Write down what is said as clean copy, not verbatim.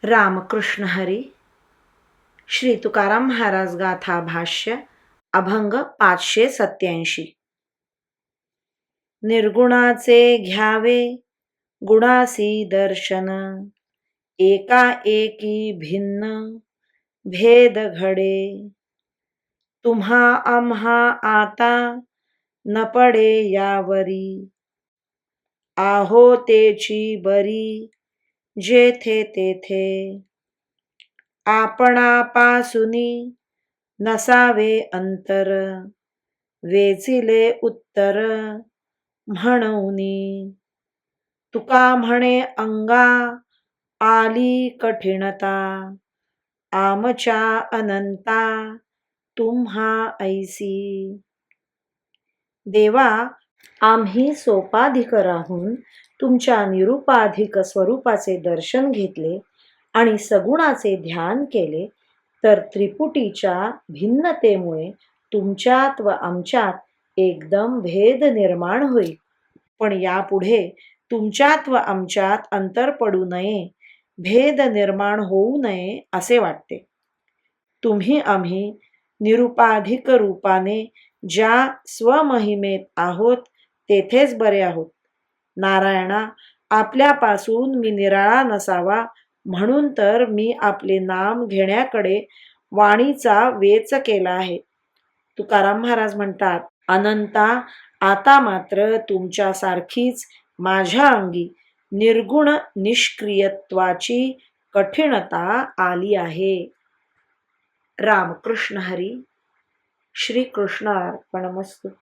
रामकृष्ण हरी. श्री तुकाराम महाराज गाथा भाष्य अभंग 587. निर्गुणाचे घ्यावे गुणासी दर्शन, एका एकी भिन्न भेद घडे. तुम्हा आम्हा आता न पडे यावरी, आहो तेची बरी जेथे तेथे. आपणापासूनी नसावे अंतर, वेचिले उत्तर म्हणूनी. तुका म्हणे अंगा आली कठीणता, आमच्या अनंता तुम्हा ऐसी. देवा, आम्ही सोपाधिक राहून तुमच्या निरुपाधिक स्वरूपाचे दर्शन घेतले आणि सगुणाचे ध्यान केले, तर त्रिपुटीच्या भिन्नतेमुळे तुमच्यात व आमच्यात एकदम भेद निर्माण होईल. पण यापुढे तुमच्यात व आमच्यात अंतर पडू नये, भेद निर्माण होऊ नये असे वाटते. तुम्ही आम्ही निरुपाधिक रूपाने ज्या स्वमहिमेत आहोत तेथेच बरे आहोत. नारायणा, आपल्यापासून मी निराळा नसावा म्हणून तर मी आपले नाम घेण्याकडे वाणीचा वेच केला आहे. तुकाराम महाराज म्हणतात, अनंता, आता मात्र तुमच्यासारखीच माझ्या अंगी निर्गुण निष्क्रियत्वाची कठीणता आली आहे. रामकृष्ण हरी. श्री कृष्णार्पणमस्तु.